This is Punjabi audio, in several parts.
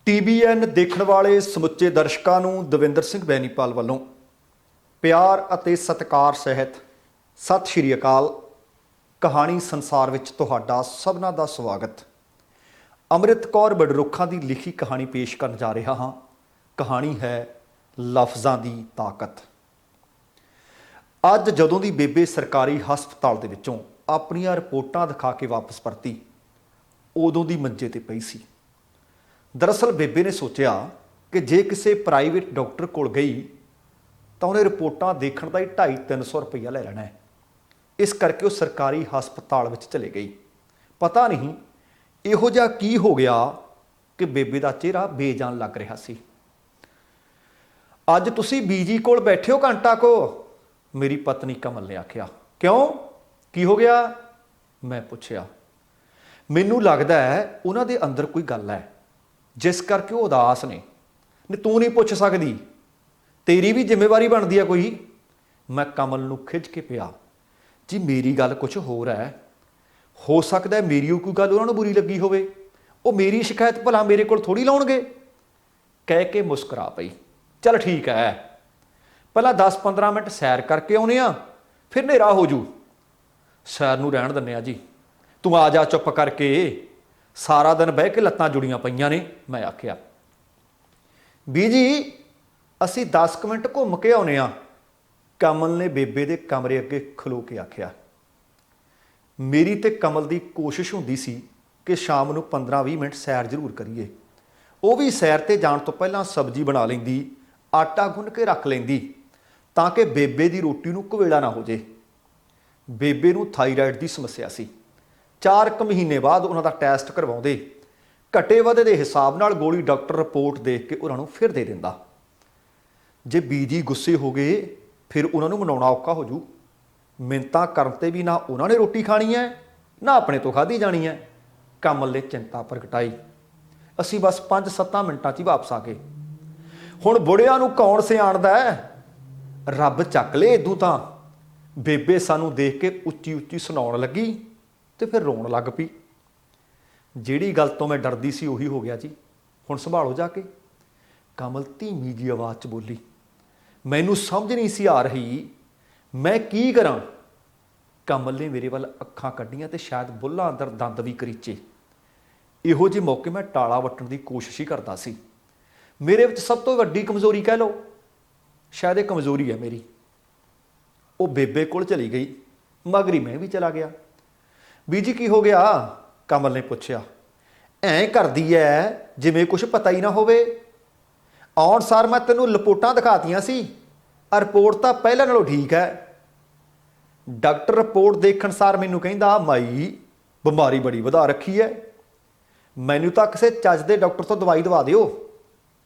TVN ਦੇਖਣ ਵਾਲੇ ਸਮੁੱਚੇ ਦਰਸ਼ਕਾਂ ਨੂੰ ਦਵਿੰਦਰ ਸਿੰਘ ਬੈਨੀਪਾਲ ਵੱਲੋਂ ਪਿਆਰ ਅਤੇ ਸਤਿਕਾਰ ਸਹਿਤ ਸਤਿ ਸ਼੍ਰੀ ਅਕਾਲ। ਕਹਾਣੀ ਸੰਸਾਰ ਵਿੱਚ ਤੁਹਾਡਾ ਸਭਨਾਂ ਦਾ ਸਵਾਗਤ। ਅੰਮ੍ਰਿਤ ਕੌਰ ਬਡਰੁੱਖਾਂ ਦੀ ਲਿਖੀ ਕਹਾਣੀ ਪੇਸ਼ ਕਰਨ ਜਾ ਰਿਹਾ ਹਾਂ। ਕਹਾਣੀ ਹੈ ਲਫ਼ਜ਼ਾਂ ਦੀ ਤਾਕਤ। ਅੱਜ ਜਦੋਂ ਦੀ ਬੇਬੇ ਸਰਕਾਰੀ ਹਸਪਤਾਲ ਦੇ ਵਿੱਚੋਂ ਆਪਣੀਆਂ ਰਿਪੋਰਟਾਂ ਦਿਖਾ ਕੇ ਵਾਪਸ ਪਰਤੀ, ਉਦੋਂ ਦੀ ਮੰਜੇ ਤੇ ਪਈ ਸੀ। ਦਰਅਸਲ ਬੇਬੇ ਨੇ ਸੋਚਿਆ ਕਿ ਜੇ ਕਿਸੇ ਪ੍ਰਾਈਵੇਟ ਡਾਕਟਰ ਕੋਲ ਗਈ ਤਾਂ ਉਹਨੇ ਰਿਪੋਰਟਾਂ ਦੇਖਣ ਦਾ ਹੀ 250-300 ਰੁਪਈਆ ਲੈ ਲੈਣਾ ਹੈ। ਇਸ ਕਰਕੇ ਉਹ ਸਰਕਾਰੀ ਹਸਪਤਾਲ ਵਿੱਚ ਚਲੇ ਗਈ। ਪਤਾ ਨਹੀਂ ਇਹੋ ਜਿਹਾ ਕੀ ਹੋ ਗਿਆ ਕਿ ਬੇਬੇ ਦਾ ਚਿਹਰਾ ਬੇਜਾਨ ਲੱਗ ਰਿਹਾ ਸੀ। ਅੱਜ ਤੁਸੀਂ ਬੀਜੀ ਕੋਲ ਬੈਠੇ ਹੋ ਘੰਟਾ ਕੋ, ਮੇਰੀ ਪਤਨੀ ਕਮਲ ਨੇ ਆਖਿਆ। ਕਿਉਂ, ਕੀ ਹੋ ਗਿਆ, ਮੈਂ ਪੁੱਛਿਆ। ਮੈਨੂੰ ਲੱਗਦਾ ਹੈ ਉਹਨਾਂ ਦੇ ਅੰਦਰ ਕੋਈ ਗੱਲ ਹੈ ਜਿਸ ਕਰਕੇ ਉਹ ਉਦਾਸ ਨੇ। ਤੂੰ ਨਹੀਂ ਪੁੱਛ ਸਕਦੀ, ਤੇਰੀ ਵੀ ਜ਼ਿੰਮੇਵਾਰੀ ਬਣਦੀ ਹੈ ਕੋਈ। ਮੈਂ ਕਮਲ ਨੂੰ ਖਿੱਚ ਕੇ ਪਿਆ। ਜੀ ਮੇਰੀ ਗੱਲ ਕੁਝ ਹੋਰ ਹੈ, ਹੋ ਸਕਦਾ ਮੇਰੀ ਕੋਈ ਗੱਲ ਉਹਨਾਂ ਨੂੰ ਬੁਰੀ ਲੱਗੀ ਹੋਵੇ। ਉਹ ਮੇਰੀ ਸ਼ਿਕਾਇਤ ਭਲਾ ਮੇਰੇ ਕੋਲ ਥੋੜੀ ਲਾਉਣਗੇ, ਕਹਿ ਕੇ ਮੁਸਕਰਾ ਪਈ। ਚੱਲ ਠੀਕ ਹੈ, ਪਹਿਲਾਂ 10-15 ਮਿੰਟ ਸੈਰ ਕਰਕੇ ਆਉਨੇ ਆ, ਫਿਰ ਹਨੇਰਾ ਹੋ ਜੂ। ਸੈਰ ਨੂੰ ਰਹਿਣ ਦਿੰਦੇ ਆ ਜੀ, ਤੂੰ ਆ ਜਾ ਚੁੱਪ ਕਰਕੇ, ਸਾਰਾ ਦਿਨ ਬਹਿ ਕੇ ਲੱਤਾਂ ਜੁੜੀਆਂ ਪਈਆਂ ਨੇ। ਮੈਂ ਆਖਿਆ। ਬੀਜੀ ਅਸੀਂ 10 ਮਿੰਟ ਘੁੰਮ ਕੇ ਆਉਨੇ ਆ, ਕਮਲ ਨੇ ਬੇਬੇ ਦੇ ਕਮਰੇ ਅੱਗੇ ਖਲੋ ਕੇ ਆਖਿਆ। ਮੇਰੀ ਤੇ ਕਮਲ ਦੀ ਕੋਸ਼ਿਸ਼ ਹੁੰਦੀ ਸੀ ਕਿ ਸ਼ਾਮ ਨੂੰ 15-20 ਮਿੰਟ ਸੈਰ ਜ਼ਰੂਰ ਕਰੀਏ। ਉਹ ਵੀ ਸੈਰ ਤੇ ਜਾਣ ਤੋਂ ਪਹਿਲਾਂ ਸਬਜ਼ੀ ਬਣਾ ਲੈਂਦੀ, ਆਟਾ ਗੁੰਨ ਕੇ ਰੱਖ ਲੈਂਦੀ ਤਾਂ ਕਿ ਬੇਬੇ ਦੀ ਰੋਟੀ ਨੂੰ ਘਵੇਲਾ ਨਾ ਹੋ ਜੇ। ਬੇਬੇ ਨੂੰ ਥਾਈਰਾਇਡ ਦੀ ਸਮੱਸਿਆ ਸੀ। 4 ਮਹੀਨੇ ਬਾਅਦ ਉਹਨਾਂ ਦਾ ਟੈਸਟ ਕਰਵਾਉਂਦੇ, ਘਟੇ ਵਧੇ ਦੇ ਹਿਸਾਬ ਨਾਲ ਗੋਲੀ ਡਾਕਟਰ ਰਿਪੋਰਟ ਦੇਖ ਕੇ ਉਹਨਾਂ ਨੂੰ ਫਿਰ ਦੇ ਦਿੰਦਾ। ਜੇ ਬੀਜੀ ਗੁੱਸੇ ਹੋ ਗਏ ਫਿਰ ਉਹਨਾਂ ਨੂੰ ਮਨਾਉਣਾ ਔਖਾ ਹੋ ਜੂ। ਮਿੰਨਤਾਂ ਕਰਨ ਤੇ ਵੀ ਨਾ ਉਹਨਾਂ ਨੇ ਰੋਟੀ ਖਾਣੀ ਹੈ ਨਾ ਆਪਣੇ ਤੋਂ ਖਾਧੀ ਜਾਣੀ ਹੈ। ਕਮਲ ਨੇ ਚਿੰਤਾ ਪ੍ਰਗਟਾਈ। ਅਸੀਂ ਬਸ 5-7 ਮਿੰਟਾਂ 'ਚ ਹੀ ਵਾਪਸ ਆ ਗਏ। ਹੁਣ ਬੁੜਿਆਂ ਨੂੰ ਕੌਣ ਸਿਆਣਦਾ ਹੈ, ਰੱਬ ਚੱਕ ਲੇ ਇਦੂ ਤਾਂ। ਬੇਬੇ ਸਾਨੂੰ ਦੇਖ ਕੇ ਉੱਚੀ ਉੱਚੀ ਸੁਣਾਉਣ ਲੱਗੀ ਤੇ ਫਿਰ ਰੋਣ ਲੱਗ ਪਈ। ਜਿਹੜੀ ਗੱਲ ਤੋਂ ਮੈਂ ਡਰਦੀ ਸੀ ਉਹੀ ਹੋ ਗਿਆ ਜੀ, ਹੁਣ ਸੰਭਾਲੋ ਜਾ ਕੇ, ਕਮਲ ਧੀਮੀ ਜਿਹੀ ਆਵਾਜ਼ 'ਚ ਬੋਲੀ। ਮੈਨੂੰ ਸਮਝ ਨਹੀਂ ਸੀ ਆ ਰਹੀ ਮੈਂ ਕੀ ਕਰਾਂ। ਕਮਲ ਨੇ ਮੇਰੇ ਵੱਲ ਅੱਖਾਂ ਕੱਢੀਆਂ ਤੇ ਸ਼ਾਇਦ ਬੁੱਲ੍ਹਾਂ ਅੰਦਰ ਦੰਦ ਵੀ ਕਰੀਚੇ। ਇਹੋ ਜਿਹੇ ਮੌਕੇ ਮੈਂ ਟਾਲਾ ਵੱਟਣ ਦੀ ਕੋਸ਼ਿਸ਼ ਹੀ ਕਰਦਾ ਸੀ। ਮੇਰੇ ਵਿੱਚ ਸਭ ਤੋਂ ਵੱਡੀ ਕਮਜ਼ੋਰੀ ਕਹਿ ਲਓ, ਸ਼ਾਇਦ ਇਹ ਕਮਜ਼ੋਰੀ ਹੈ ਮੇਰੀ। ਉਹ ਬੇਬੇ ਕੋਲ ਚਲੀ ਗਈ, ਮਗਰੀ ਮੈਂ ਵੀ ਚਲਾ ਗਿਆ। ਬੀਜੀ ਕੀ ਹੋ ਗਿਆ, ਕਮਲ ਨੇ ਪੁੱਛਿਆ। ਐਂ ਕਰਦੀ ਐ ਜਿਵੇਂ ਕੁਝ ਪਤਾ ਹੀ ਨਾ ਹੋਵੇ। ਆਉਣ ਸਾਰ ਮੈਂ ਤੈਨੂੰ ਰਿਪੋਰਟਾਂ ਦਿਖਾਤੀਆਂ ਸੀ, ਰਿਪੋਰਟ ਤਾਂ ਪਹਿਲਾਂ ਨਾਲੋਂ ਠੀਕ ਹੈ। ਡਾਕਟਰ ਰਿਪੋਰਟ ਦੇਖਣ ਸਾਰ ਮੈਨੂੰ ਕਹਿੰਦਾ, ਮਾਈ ਬਿਮਾਰੀ ਬੜੀ ਵਧਾ ਰੱਖੀ ਹੈ, ਮੈਨੂੰ ਤਾਂ ਕਿਸੇ ਚੱਜ ਦੇ ਡਾਕਟਰ ਤੋਂ ਦਵਾਈ ਦਵਾ ਦਿਓ।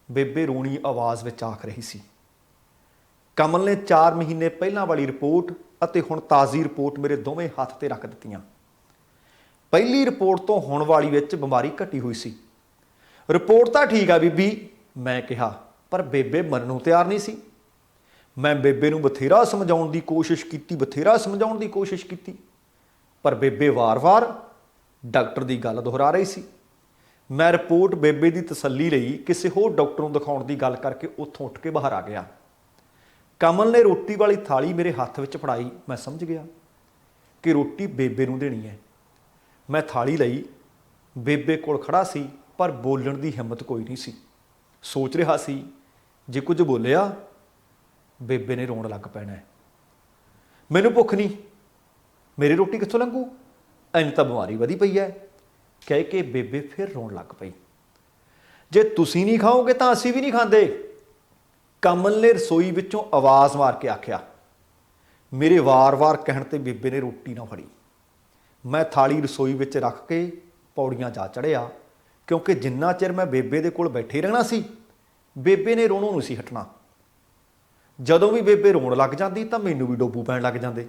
ਬੇਬੇ ਰੋਣੀ ਆਵਾਜ਼ ਵਿੱਚ ਆਖ ਰਹੀ ਸੀ। ਕਮਲ ਨੇ 4 ਮਹੀਨੇ ਪਹਿਲਾਂ ਵਾਲੀ ਰਿਪੋਰਟ ਅਤੇ ਹੁਣ ਤਾਜ਼ੀ ਰਿਪੋਰਟ ਮੇਰੇ ਦੋਵੇਂ ਹੱਥ ਤੇ ਰੱਖ ਦਿੱਤੀਆਂ। ਪਹਿਲੀ ਰਿਪੋਰਟ ਤੋਂ ਹੁਣ ਵਾਲੀ ਵਿੱਚ ਬਿਮਾਰੀ ਘਟੀ ਹੋਈ ਸੀ। ਰਿਪੋਰਟ ਤਾਂ ਠੀਕ ਆ ਬੀਬੀ, ਮੈਂ ਕਿਹਾ, ਪਰ ਬੇਬੇ ਮੰਨਣ ਨੂੰ ਤਿਆਰ ਨਹੀਂ ਸੀ। ਮੈਂ ਬੇਬੇ ਨੂੰ ਬਥੇਰਾ ਸਮਝਾਉਣ ਦੀ ਕੋਸ਼ਿਸ਼ ਕੀਤੀ, ਪਰ ਬੇਬੇ ਵਾਰ-ਵਾਰ ਡਾਕਟਰ ਦੀ ਗੱਲ ਦੁਹਰਾ ਰਹੀ ਸੀ। ਮੈਂ ਰਿਪੋਰਟ ਬੇਬੇ ਦੀ ਤਸੱਲੀ ਲਈ ਕਿਸੇ ਹੋਰ ਡਾਕਟਰ ਨੂੰ ਦਿਖਾਉਣ ਦੀ ਗੱਲ ਕਰਕੇ ਉੱਥੋਂ ਉੱਠ ਕੇ ਬਾਹਰ ਆ ਗਿਆ। ਕਮਲ ਨੇ ਰੋਟੀ ਵਾਲੀ ਥਾਲੀ ਮੇਰੇ ਹੱਥ ਵਿੱਚ ਫੜਾਈ। ਮੈਂ ਸਮਝ ਗਿਆ ਕਿ ਰੋਟੀ ਬੇਬੇ ਨੂੰ ਦੇਣੀ ਹੈ। ਮੈਂ ਥਾਲੀ ਲਈ, ਬੇਬੇ ਕੋਲ ਖੜਾ ਸੀ ਪਰ ਬੋਲਣ ਦੀ ਹਿੰਮਤ ਕੋਈ ਨਹੀਂ ਸੀ। ਸੋਚ ਰਿਹਾ ਸੀ ਜੇ ਕੁਝ ਬੋਲਿਆ ਬੇਬੇ ਨੇ ਰੋਣ ਲੱਗ ਪੈਣਾ ਹੈ। ਮੈਨੂੰ ਭੁੱਖ ਨਹੀਂ, ਮੇਰੀ ਰੋਟੀ ਕਿੱਥੋਂ ਲੰਘੂ, ਐਨੀ ਤਾਂ ਬਿਮਾਰੀ ਵਧੀ ਪਈ ਹੈ, ਕਹਿ ਕੇ ਬੇਬੇ ਫਿਰ ਰੋਣ ਲੱਗ ਪਈ। ਜੇ ਤੁਸੀਂ ਨਹੀਂ ਖਾਓਗੇ ਤਾਂ ਅਸੀਂ ਵੀ ਨਹੀਂ ਖਾਂਦੇ, ਕਮਲ ਨੇ ਰਸੋਈ ਵਿੱਚੋਂ ਆਵਾਜ਼ ਮਾਰ ਕੇ ਆਖਿਆ। ਮੇਰੇ ਵਾਰ-ਵਾਰ ਕਹਿਣ ਤੇ ਬੇਬੇ ਨੇ ਰੋਟੀ ਨਾ ਫੜੀ। ਮੈਂ ਥਾਲੀ ਰਸੋਈ ਵਿੱਚ ਰੱਖ ਕੇ ਪੌੜੀਆਂ ਜਾ ਚੜ੍ਹਿਆ, ਕਿਉਂਕਿ ਜਿੰਨਾ ਚਿਰ ਮੈਂ ਬੇਬੇ ਦੇ ਕੋਲ ਬੈਠੇ ਰਹਿਣਾ ਸੀ, ਬੇਬੇ ਨੇ ਰੋਣੋਂ ਨਹੀਂ ਸੀ ਹਟਣਾ। ਜਦੋਂ ਵੀ ਬੇਬੇ ਰੋਣ ਲੱਗ ਜਾਂਦੀ ਤਾਂ ਮੈਨੂੰ ਵੀ ਡੋਬੂ ਪੈਣ ਲੱਗ ਜਾਂਦੇ।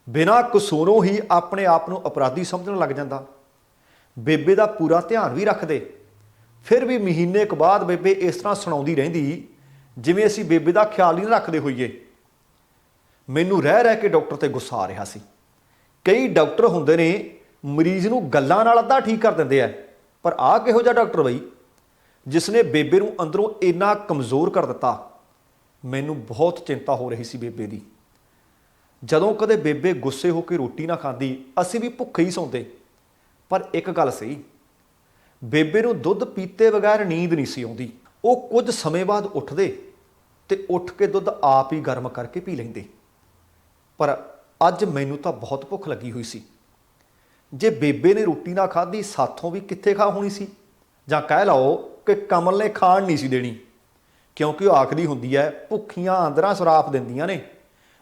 ਬਿਨਾਂ ਕਸੂਰੋਂ ਹੀ ਆਪਣੇ ਆਪ ਨੂੰ ਅਪਰਾਧੀ ਸਮਝਣ ਲੱਗ ਜਾਂਦਾ। ਬੇਬੇ ਦਾ ਪੂਰਾ ਧਿਆਨ ਵੀ ਰੱਖਦੇ, ਫਿਰ ਵੀ ਮਹੀਨੇ ਕੁ ਬਾਅਦ ਬੇਬੇ ਇਸ ਤਰ੍ਹਾਂ ਸੁਣਾਉਂਦੀ ਰਹਿੰਦੀ ਜਿਵੇਂ ਅਸੀਂ ਬੇਬੇ ਦਾ ਖਿਆਲ ਹੀ ਨਾ ਰੱਖਦੇ ਹੋਈਏ। ਮੈਨੂੰ ਰਹਿ ਕੇ ਡਾਕਟਰ ਤੇ ਗੁੱਸਾ ਆ ਰਿਹਾ ਸੀ। ਕਈ ਡਾਕਟਰ ਹੁੰਦੇ ਨੇ ਮਰੀਜ਼ ਨੂੰ ਗੱਲਾਂ ਨਾਲ ਅੱਧਾ ਠੀਕ ਕਰ ਦਿੰਦੇ ਆ, ਪਰ ਆਹ ਕਿਹੋ ਜਿਹਾ ਡਾਕਟਰ ਬਈ, जिसने बेबे ਨੂੰ ਅੰਦਰੋਂ ਇੰਨਾ ਕਮਜ਼ੋਰ ਕਰ ਦਿੱਤਾ। ਮੈਨੂੰ ਬਹੁਤ ਚਿੰਤਾ ਹੋ ਰਹੀ ਸੀ ਬੇਬੇ ਦੀ। ਜਦੋਂ ਕਦੇ ਬੇਬੇ ਗੁੱਸੇ ਹੋ ਕੇ ਰੋਟੀ ਨਾ ਖਾਂਦੀ, ਅਸੀਂ ਵੀ ਭੁੱਖੇ ਹੀ ਸੌਂਦੇ। ਪਰ ਇੱਕ ਗੱਲ ਸਹੀ, ਬੇਬੇ ਨੂੰ ਦੁੱਧ ਪੀਤੇ ਬਗੈਰ ਨੀਂਦ ਨਹੀਂ ਸੀ ਆਉਂਦੀ। ਉਹ ਕੁਝ ਸਮੇਂ ਬਾਅਦ ਉੱਠਦੇ ਤੇ ਉੱਠ ਕੇ ਦੁੱਧ ਆਪ ਹੀ ਗਰਮ ਕਰਕੇ ਪੀ ਲੈਂਦੇ। ਪਰ ਅੱਜ ਮੈਨੂੰ ਤਾਂ ਬਹੁਤ ਭੁੱਖ ਲੱਗੀ ਹੋਈ ਸੀ। ਜੇ ਬੇਬੇ ਨੇ ਰੋਟੀ ਨਾ ਖਾਧੀ, ਸਾਥੋਂ ਵੀ ਕਿੱਥੇ ਖਾ ਹੋਣੀ ਸੀ। ਜਾਂ ਕਹਿ ਲਓ ਕਿ ਕਮਲ ਨੇ ਖਾਣ ਨਹੀਂ ਸੀ ਦੇਣੀ, ਕਿਉਂਕਿ ਉਹ ਆਖਦੀ ਹੁੰਦੀ ਹੈ ਭੁੱਖੀਆਂ ਆਂਦਰਾਂ ਸੁਰਾਪ ਦਿੰਦੀਆਂ ਨੇ,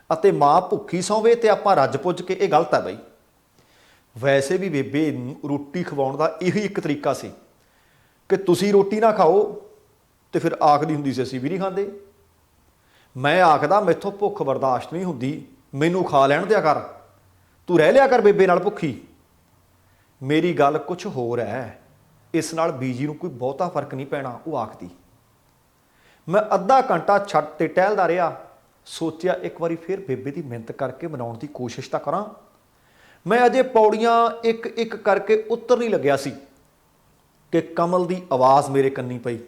ਅਤੇ ਮਾਂ ਭੁੱਖੀ ਸੌਂਵੇ ਤੇ ਆਪਾਂ ਰੱਜ ਪੁੱਜ ਕੇ। ਇਹ ਗਲਤ ਹੈ ਬਈ। ਵੈਸੇ ਵੀ ਬੇਬੇ ਨੂੰ ਰੋਟੀ ਖਵਾਉਣ ਦਾ ਇਹੀ ਇੱਕ ਤਰੀਕਾ ਸੀ ਕਿ ਤੁਸੀਂ ਰੋਟੀ ਨਾ ਖਾਓ, ਤੇ ਫਿਰ ਆਖਦੀ ਹੁੰਦੀ ਸੀ ਅਸੀਂ ਵੀ ਨਹੀਂ ਖਾਂਦੇ। ਮੈਂ ਆਖਦਾ ਮੈਥੋਂ ਭੁੱਖ ਬਰਦਾਸ਼ਤ ਨਹੀਂ ਹੁੰਦੀ, ਮੈਨੂੰ ਖਾ ਲੈਣ ਦਿਆ ਕਰ, ਤੂੰ ਰਹਿ ਲਿਆ ਕਰ ਬੇਬੇ ਨਾਲ ਭੁੱਖੀ। ਮੇਰੀ ਗੱਲ ਕੁਛ ਹੋਰ ਹੈ, ਇਸ ਨਾਲ ਬੀਜੀ ਨੂੰ ਕੋਈ ਬਹੁਤਾ ਫਰਕ ਨਹੀਂ ਪੈਣਾ, ਉਹ ਆਖਦੀ। ਮੈਂ ਅੱਧਾ ਘੰਟਾ ਛੱਤ ਤੇ ਟਹਿਲਦਾ ਰਿਹਾ। ਸੋਚਿਆ ਇੱਕ ਵਾਰੀ ਫਿਰ ਬੇਬੇ ਦੀ ਮਿਹਨਤ ਕਰਕੇ ਮਨਾਉਣ ਦੀ ਕੋਸ਼ਿਸ਼ ਤਾਂ ਕਰਾਂ। ਮੈਂ ਅਜੇ ਪੌੜੀਆਂ ਇੱਕ ਇੱਕ ਕਰਕੇ ਉੱਤਰ ਨਹੀਂ ਲੱਗਿਆ ਸੀ ਕਿ ਕਮਲ ਦੀ ਆਵਾਜ਼ ਮੇਰੇ ਕੰਨੀ ਪਈ,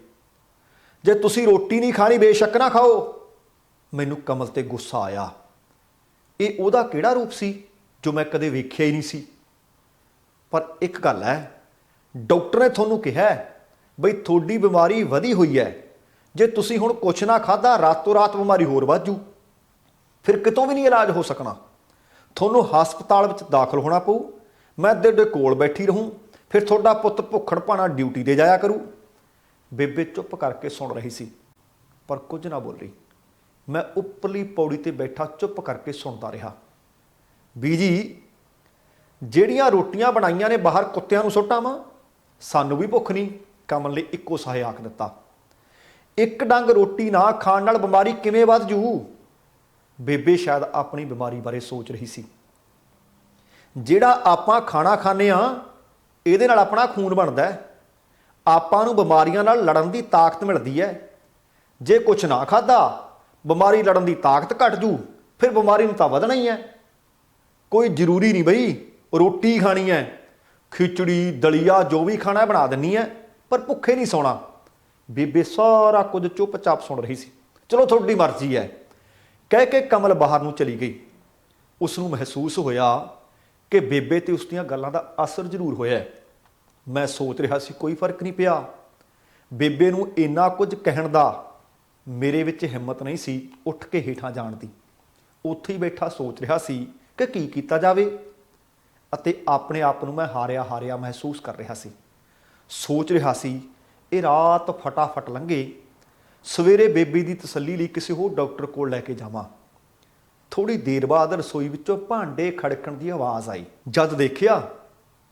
ਜੇ ਤੁਸੀਂ ਰੋਟੀ ਨਹੀਂ ਖਾਣੀ ਬੇਸ਼ੱਕ ਨਾ ਖਾਓ। ਮੈਨੂੰ ਕਮਲ ਤੇ ਗੁੱਸਾ ਆਇਆ। ਇਹ ਉਹਦਾ ਕਿਹੜਾ ਰੂਪ ਸੀ ਜੋ ਮੈਂ ਕਦੇ ਵੇਖਿਆ ਹੀ ਨਹੀਂ ਸੀ। ਪਰ ਇੱਕ ਗੱਲ ਹੈ, ਡਾਕਟਰ ਨੇ ਤੁਹਾਨੂੰ ਕਿਹਾ ਬਈ ਤੁਹਾਡੀ ਬਿਮਾਰੀ ਵਧੀ ਹੋਈ ਹੈ, ਜੇ ਤੁਸੀਂ ਹੁਣ ਕੁਛ ਨਾ ਖਾਧਾ ਰਾਤੋਂ ਰਾਤ ਬਿਮਾਰੀ ਹੋਰ ਵੱਧ ਜੂ, ਫਿਰ ਕਿਤੋਂ ਵੀ ਨਹੀਂ ਇਲਾਜ ਹੋ ਸਕਣਾ, ਤੁਹਾਨੂੰ ਹਸਪਤਾਲ ਵਿੱਚ ਦਾਖਲ ਹੋਣਾ ਪਊ। ਮੈਂ ਤੁਹਾਡੇ ਕੋਲ ਬੈਠੀ ਰਹੂੰ, ਫਿਰ ਤੁਹਾਡਾ ਪੁੱਤ ਭੁੱਖੜ ਭਾਣਾ ਡਿਊਟੀ 'ਤੇ ਜਾਇਆ ਕਰੂ। ਬੇਬੇ ਚੁੱਪ ਕਰਕੇ ਸੁਣ ਰਹੀ ਸੀ, ਪਰ ਕੁਝ ਨਾ ਬੋਲੀ। ਮੈਂ ਉੱਪਰਲੀ ਪੌੜੀ ਤੇ ਬੈਠਾ ਚੁੱਪ ਕਰਕੇ ਸੁਣਦਾ ਰਿਹਾ। ਬੀਜੀ, ਜਿਹੜੀਆਂ ਰੋਟੀਆਂ ਬਣਾਈਆਂ ਨੇ ਬਾਹਰ ਕੁੱਤਿਆਂ ਨੂੰ ਸੁੱਟਾਂ ਵਾਂ, ਸਾਨੂੰ ਵੀ ਭੁੱਖ ਨਹੀਂ, ਕਮਲ ਨੇ ਇੱਕੋ ਸਾਹੇ ਆਖ ਦਿੱਤਾ। ਇੱਕ ਡੰਗ ਰੋਟੀ ਨਾ ਖਾਣ ਨਾਲ ਬਿਮਾਰੀ ਕਿਵੇਂ ਵੱਧ ਜੂ? ਬੇਬੇ ਸ਼ਾਇਦ ਆਪਣੀ ਬਿਮਾਰੀ ਬਾਰੇ ਸੋਚ ਰਹੀ ਸੀ। ਜਿਹੜਾ ਆਪਾਂ ਖਾਣਾ ਖਾਂਦੇ ਆ, ਇਹਦੇ ਨਾਲ ਆਪਣਾ ਖੂਨ ਬਣਦਾ ਹੈ, ਆਪਾਂ ਨੂੰ ਬਿਮਾਰੀਆਂ ਨਾਲ ਲੜਨ ਦੀ ਤਾਕਤ ਮਿਲਦੀ ਹੈ। ਜੇ ਕੁਛ ਨਾ ਖਾਧਾ, ਬਿਮਾਰੀ ਲੜਨ ਦੀ ਤਾਕਤ ਘਟ ਜੂ, ਫਿਰ ਬਿਮਾਰੀ ਨੂੰ ਤਾਂ ਵਧਣਾ ਹੀ ਹੈ। ਕੋਈ ਜ਼ਰੂਰੀ ਨਹੀਂ ਬਈ ਰੋਟੀ ਖਾਣੀ ਹੈ, ਖਿਚੜੀ ਦਲੀਆ ਜੋ ਵੀ ਖਾਣਾ ਬਣਾ ਦਿੰਨੀ ਹੈ, ਪਰ ਭੁੱਖੇ ਨਹੀਂ ਸੌਣਾ। ਬੇਬੇ ਸਾਰਾ ਕੁਝ ਚੁੱਪਚਾਪ ਸੁਣ ਰਹੀ ਸੀ। ਚਲੋ ਤੁਹਾਡੀ ਮਰਜ਼ੀ ਹੈ, ਕਹਿ ਕੇ ਕਮਲ ਬਾਹਰ ਨੂੰ ਚਲੀ ਗਈ। ਉਸ ਨੂੰ ਮਹਿਸੂਸ ਹੋਇਆ ਕਿ ਬੇਬੇ ਤੇ ਉਸ ਦੀਆਂ ਗੱਲਾਂ ਦਾ ਅਸਰ ਜ਼ਰੂਰ ਹੋਇਆ। ਮੈਂ ਸੋਚ ਰਿਹਾ ਸੀ ਕੋਈ ਫਰਕ ਨਹੀਂ ਪਿਆ। ਬੇਬੇ ਨੂੰ ਇੰਨਾ ਕੁਝ ਕਹਿਣ ਦਾ ਮੇਰੇ ਵਿੱਚ ਹਿੰਮਤ ਨਹੀਂ ਸੀ ਉੱਠ ਕੇ ਹੇਠਾਂ ਜਾਣ ਦੀ। ਉੱਥੇ ਹੀ ਬੈਠਾ ਸੋਚ ਰਿਹਾ ਸੀ ਕਿ ਕੀ ਕੀਤਾ ਜਾਵੇ, ਅਤੇ ਆਪਣੇ ਆਪ ਨੂੰ ਮੈਂ ਹਾਰਿਆ ਹਾਰਿਆ ਮਹਿਸੂਸ ਕਰ ਰਿਹਾ ਸੀ। ਸੋਚ ਰਿਹਾ ਸੀ ਇਹ ਰਾਤ ਫਟਾਫਟ ਲੰਘੇ, ਸਵੇਰੇ ਬੇਬੇ ਦੀ ਤਸੱਲੀ ਲਈ ਕਿਸੇ ਹੋਰ ਡਾਕਟਰ ਕੋਲ ਲੈ ਕੇ ਜਾਵਾਂ। ਥੋੜੀ ਦੇਰ ਬਾਅਦ ਰਸੋਈ ਵਿੱਚੋਂ ਭਾਂਡੇ ਖੜਕਣ ਦੀ ਆਵਾਜ਼ ਆਈ। ਜਦ ਦੇਖਿਆ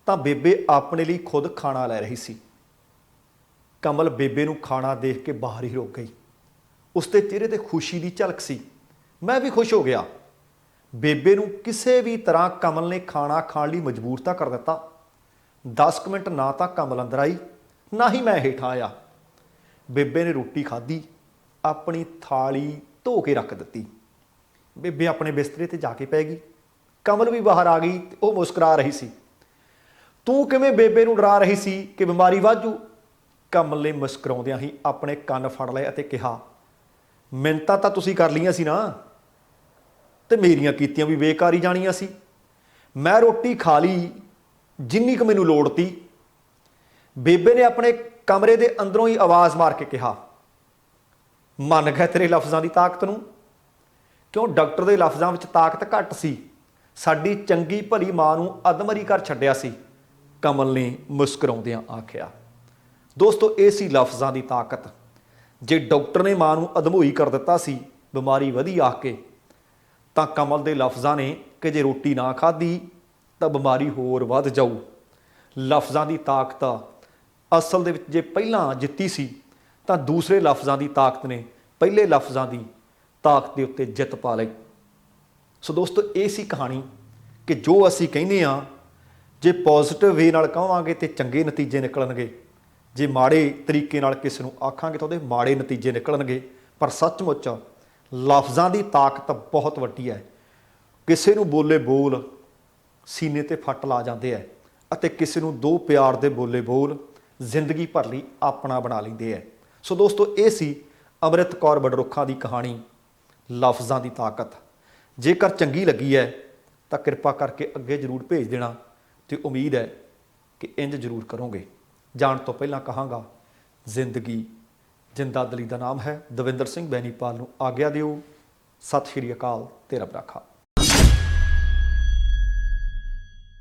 ਤਾਂ ਬੇਬੇ ਆਪਣੇ ਲਈ ਖੁਦ ਖਾਣਾ ਲੈ ਰਹੀ ਸੀ। ਕਮਲ ਬੇਬੇ ਨੂੰ ਖਾਣਾ ਦੇਖ ਕੇ ਬਾਹਰ ਹੀ ਰੁਕ ਗਈ। ਉਸਦੇ ਚਿਹਰੇ ਤੇ ਖੁਸ਼ੀ ਦੀ ਝਲਕ ਸੀ। ਮੈਂ ਵੀ ਖੁਸ਼ ਹੋ ਗਿਆ। ਬੇਬੇ ਨੂੰ ਕਿਸੇ ਵੀ ਤਰ੍ਹਾਂ ਕਮਲ ਨੇ ਖਾਣਾ ਖਾਣ ਲਈ ਮਜਬੂਰ ਤਾਂ ਕਰ ਦਿੱਤਾ। 10 ਮਿੰਟ ਨਾ ਤਾਂ ਕਮਲ ਅੰਦਰ ਆਈ, ਨਾ ਹੀ ਮੈਂ ਹੇਠਾਂ ਆਇਆ। ਬੇਬੇ ਨੇ ਰੋਟੀ ਖਾਧੀ, ਆਪਣੀ ਥਾਲੀ ਧੋ ਕੇ ਰੱਖ ਦਿੱਤੀ। ਬੇਬੇ ਆਪਣੇ ਬਿਸਤਰੇ ਤੇ ਜਾ ਕੇ ਪੈ ਗਈ। ਕਮਲ ਵੀ ਬਾਹਰ ਆ ਗਈ ਤੇ ਉਹ ਮੁਸਕਰਾ ਰਹੀ ਸੀ। ਤੂੰ ਕਿਵੇਂ ਬੇਬੇ ਨੂੰ ਡਰਾ ਰਹੀ ਸੀ ਕਿ ਬਿਮਾਰੀ ਵਾਧੂ? ਕਮਲ ਨੇ ਮੁਸਕਰਾਉਂਦਿਆਂ ਹੀ ਆਪਣੇ ਕੰਨ ਫੜ ਲਏ ਅਤੇ ਕਿਹਾ, ਮਿੰਨਤਾਂ ਤਾਂ ਤੁਸੀਂ ਕਰ ਲਈਆਂ ਸੀ ਨਾ, ਤੇ ਮੇਰੀਆਂ ਕੀਤੀਆਂ ਵੀ ਬੇਕਾਰ ਹੀ ਜਾਣੀਆਂ ਸੀ। ਮੈਂ ਰੋਟੀ ਖਾ ਲਈ ਜਿੰਨੀ ਕੁ ਮੈਨੂੰ ਲੋੜ ਤੀ। ਬੇਬੇ ਨੇ ਆਪਣੇ ਕਮਰੇ ਦੇ ਅੰਦਰੋਂ ਹੀ ਆਵਾਜ਼ ਮਾਰ ਕੇ ਕਿਹਾ, ਮੰਨ ਗਿਆ ਤੇਰੇ ਲਫ਼ਜ਼ਾਂ ਦੀ ਤਾਕਤ ਨੂੰ? ਕਿਉਂ ਡਾਕਟਰ ਦੇ ਲਫ਼ਜ਼ਾਂ ਵਿੱਚ ਤਾਕਤ ਘੱਟ ਸੀ? ਸਾਡੀ ਚੰਗੀ ਭਲੀ ਮਾਂ ਨੂੰ ਅਧਮਰੀ ਕਰ ਛੱਡਿਆ ਸੀ, ਕਮਲ ਨੇ ਮੁਸਕਰਾਉਂਦਿਆਂ ਆਖਿਆ। ਦੋਸਤੋ, ਇਹ ਸੀ ਲਫ਼ਜ਼ਾਂ ਦੀ ਤਾਕਤ। ਜੇ ਡਾਕਟਰ ਨੇ ਮਾਂ ਨੂੰ ਅਧਮੋਈ ਕਰ ਦਿੱਤਾ ਸੀ ਬਿਮਾਰੀ ਵਧੀ ਆ ਕੇ, ਤਾਂ ਕਮਲ ਦੇ ਲਫ਼ਜ਼ਾਂ ਨੇ ਕਿ ਜੇ ਰੋਟੀ ਨਾ ਖਾਧੀ ਤਾਂ ਬਿਮਾਰੀ ਹੋਰ ਵੱਧ ਜਾਊ। ਲਫ਼ਜ਼ਾਂ ਦੀ ਤਾਕਤ ਅਸਲ ਦੇ ਵਿੱਚ ਜੇ ਪਹਿਲਾਂ ਜਿੱਤੀ ਸੀ, ਤਾਂ ਦੂਸਰੇ ਲਫ਼ਜ਼ਾਂ ਦੀ ਤਾਕਤ ਨੇ ਪਹਿਲੇ ਲਫ਼ਜ਼ਾਂ ਦੀ ਤਾਕਤ ਦੇ ਉੱਤੇ ਜਿੱਤ ਪਾ ਲਈ। ਸੋ ਦੋਸਤੋ, ਇਹ ਸੀ ਕਹਾਣੀ ਕਿ ਜੋ ਅਸੀਂ ਕਹਿੰਦੇ ਹਾਂ, ਜੇ ਪੋਜ਼ਿਟਿਵ ਵੇ ਨਾਲ ਕਹਾਂਗੇ ਤਾਂ ਚੰਗੇ ਨਤੀਜੇ ਨਿਕਲਣਗੇ, ਜੇ ਮਾੜੇ ਤਰੀਕੇ ਨਾਲ ਕਿਸੇ ਨੂੰ ਆਖਾਂਗੇ ਤਾਂ ਉਹਦੇ ਮਾੜੇ ਨਤੀਜੇ ਨਿਕਲਣਗੇ। ਪਰ ਸੱਚਮੁੱਚ ਲਫ਼ਜ਼ਾਂ ਦੀ ਤਾਕਤ ਬਹੁਤ ਵੱਡੀ ਹੈ। ਕਿਸੇ ਨੂੰ ਬੋਲੇ ਬੋਲ ਸੀਨੇ ਤੇ ਫੱਟ ਲਾ ਜਾਂਦੇ ਹੈ, ਅਤੇ ਕਿਸੇ ਨੂੰ ਦੋ ਪਿਆਰ ਦੇ ਬੋਲੇ ਬੋਲ ਜ਼ਿੰਦਗੀ ਭਰ ਲਈ ਆਪਣਾ ਬਣਾ ਲੈਂਦੇ ਹੈ। ਸੋ ਦੋਸਤੋ, ਇਹ ਸੀ ਅੰਮ੍ਰਿਤ ਕੌਰ ਬਡਰੁੱਖਾਂ ਦੀ ਕਹਾਣੀ ਲਫ਼ਜ਼ਾਂ ਦੀ ਤਾਕਤ। ਜੇਕਰ ਚੰਗੀ ਲੱਗੀ ਹੈ ਤਾਂ ਕਿਰਪਾ ਕਰਕੇ ਅੱਗੇ ਜ਼ਰੂਰ ਭੇਜ ਦੇਣਾ ਤੇ ਉਮੀਦ ਹੈ ਕਿ ਇੰਜ ਜ਼ਰੂਰ ਕਰੋਗੇ। ਜਾਣ ਤੋਂ ਪਹਿਲਾਂ ਕਹਾਂਗਾ, ਜ਼ਿੰਦਗੀ ਜਿੰਦਾ ਦਿਲੀ ਦਾ ਨਾਮ ਹੈ। ਦਵਿੰਦਰ ਸਿੰਘ ਬੈਨੀਪਾਲ ਨੂੰ ਆਗਿਆ ਦਿਓ। ਸਤਿ ਸ਼੍ਰੀ ਅਕਾਲ ਤੇ ਰੱਬ ਰਾਖਾ।